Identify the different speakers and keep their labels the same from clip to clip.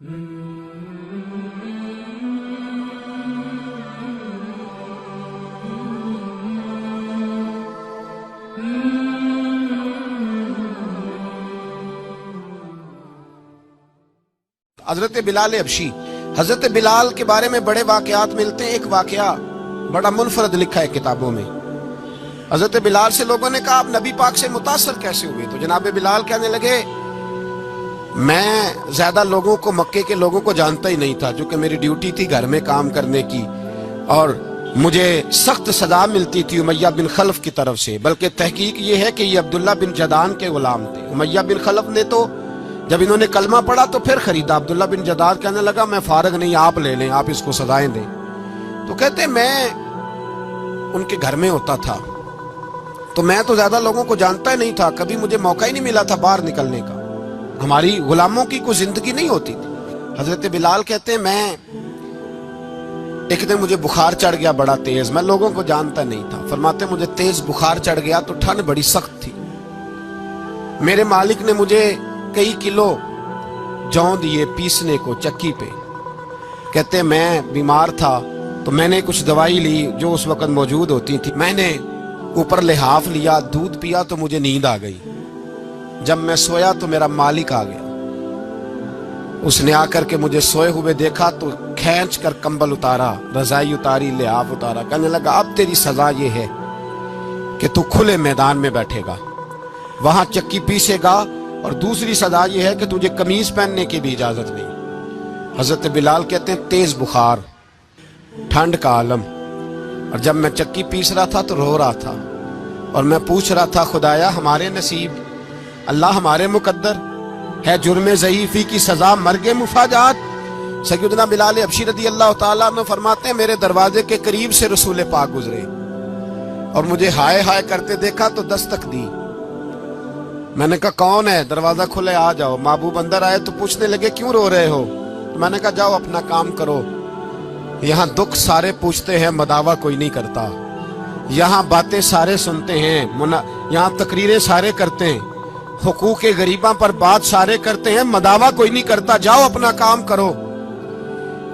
Speaker 1: حضرت بلال حبشی، حضرت بلال کے بارے میں بڑے واقعات ملتے ہیں۔ ایک واقعہ بڑا منفرد لکھا ہے کتابوں میں۔ حضرت بلال سے لوگوں نے کہا آپ نبی پاک سے متاثر کیسے ہوئے؟ تو جناب بلال کہنے لگے میں زیادہ لوگوں کو، مکے کے لوگوں کو جانتا ہی نہیں تھا، جو کہ میری ڈیوٹی تھی گھر میں کام کرنے کی، اور مجھے سخت سزا ملتی تھی امیہ بن خلف کی طرف سے۔ بلکہ تحقیق یہ ہے کہ یہ عبداللہ بن جدعان کے غلام تھے۔ امیہ بن خلف نے تو جب انہوں نے کلمہ پڑھا تو پھر خریدا۔ عبداللہ بن جدعان کہنے لگا میں فارغ نہیں، آپ لے لیں، آپ اس کو سزائیں دیں۔ تو کہتے میں ان کے گھر میں ہوتا تھا، تو میں تو زیادہ لوگوں کو جانتا ہی نہیں تھا، کبھی مجھے موقع ہی نہیں ملا تھا باہر نکلنے کا، ہماری غلاموں کی کوئی زندگی نہیں ہوتی تھی۔ حضرت بلال کہتے ہیں میں ایک دن مجھے بخار چڑھ گیا بڑا تیز، میں لوگوں کو جانتا نہیں تھا۔ فرماتے مجھے تیز بخار چڑھ گیا تو ٹھنڈ بڑی سخت تھی، میرے مالک نے مجھے کئی کلو جوں دیے پیسنے کو چکی پہ۔ کہتے میں بیمار تھا تو میں نے کچھ دوائی لی جو اس وقت موجود ہوتی تھی، میں نے اوپر لحاف لیا، دودھ پیا تو مجھے نیند آ گئی۔ جب میں سویا تو میرا مالک آ گیا، اس نے آ کر کے مجھے سوئے ہوئے دیکھا تو کھینچ کر کمبل اتارا، رضائی اتاری، لحاف اتارا، کہنے لگا اب تیری سزا یہ ہے کہ تو کھلے میدان میں بیٹھے گا، وہاں چکی پیسے گا، اور دوسری سزا یہ ہے کہ تجھے قمیض پہننے کی بھی اجازت نہیں۔ حضرت بلال کہتے ہیں تیز بخار، ٹھنڈ کا عالم، اور جب میں چکی پیس رہا تھا تو رو رہا تھا، اور میں پوچھ رہا تھا خدایا ہمارے نصیب، اللہ ہمارے مقدر ہے جرم ضعیفی کی سزا مرگ مفاجات۔ سیدنا بلال حبشی رضی اللہ تعالیٰ عنہ فرماتے ہیں میرے دروازے کے قریب سے رسول پاک گزرے اور مجھے ہائے ہائے کرتے دیکھا تو دستک دی۔ میں نے کہا کون ہے؟ دروازہ کھلے آ جاؤ۔ محبوب اندر آئے تو پوچھنے لگے کیوں رو رہے ہو؟ تو میں نے کہا جاؤ اپنا کام کرو، یہاں دکھ سارے پوچھتے ہیں مداوا کوئی نہیں کرتا، یہاں باتیں سارے سنتے ہیں، یہاں تقریریں سارے کرتے ہیں، حقوق غریباں پر بات سارے کرتے ہیں، مداوا کوئی نہیں کرتا، جاؤ اپنا کام کرو۔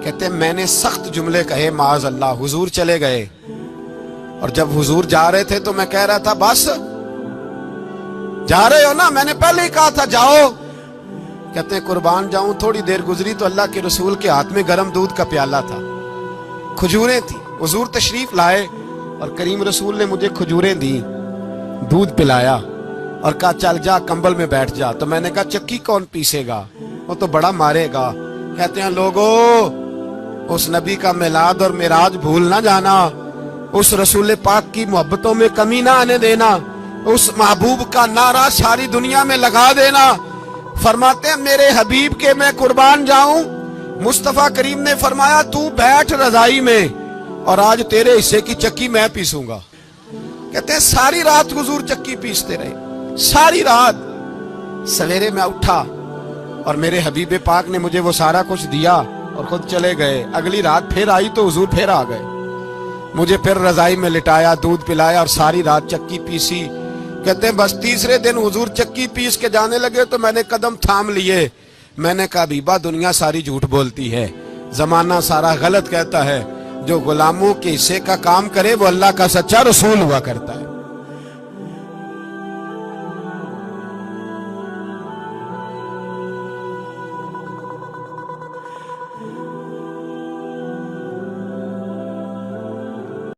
Speaker 1: کہتے ہیں میں نے سخت جملے کہے معاذ اللہ، حضور چلے گئے، اور جب حضور جا رہے تھے تو میں کہہ رہا تھا بس جا رہے ہو نا، میں نے پہلے ہی کہا تھا جاؤ۔ کہتے ہیں قربان جاؤں، تھوڑی دیر گزری تو اللہ کے رسول کے ہاتھ میں گرم دودھ کا پیالہ تھا، کھجوریں تھی، حضور تشریف لائے اور کریم رسول نے مجھے کھجوریں دی، دودھ پلایا اور کہا چل جا کمبل میں بیٹھ جا۔ تو میں نے کہا چکی کون پیسے گا، وہ تو بڑا مارے گا۔ کہتے ہیں لوگو اس نبی کا میلاد اور معراج بھول نہ جانا، اس رسول پاک کی محبتوں میں کمی نہ آنے دینا، اس محبوب کا نعرہ ساری دنیا میں لگا دینا۔ فرماتے ہیں میرے حبیب کے میں قربان جاؤں، مصطفیٰ کریم نے فرمایا تو بیٹھ رضائی میں اور آج تیرے حصے کی چکی میں پیسوں گا۔ کہتے ہیں ساری رات حضور چکی پیستے رہے، ساری رات۔ سویرے میں اٹھا اور میرے حبیب پاک نے مجھے وہ سارا کچھ دیا اور خود چلے گئے۔ اگلی رات پھر آئی تو حضور پھر آ گئے، مجھے پھر رضائی میں لٹایا، دودھ پلایا اور ساری رات چکی پیسی۔ کہتے ہیں بس تیسرے دن حضور چکی پیس کے جانے لگے تو میں نے قدم تھام لیے، میں نے کہا بیبا دنیا ساری جھوٹ بولتی ہے، زمانہ سارا غلط کہتا ہے، جو غلاموں کے حصے کا کام کرے وہ اللہ کا سچا رسول ہوا کرتا ہے۔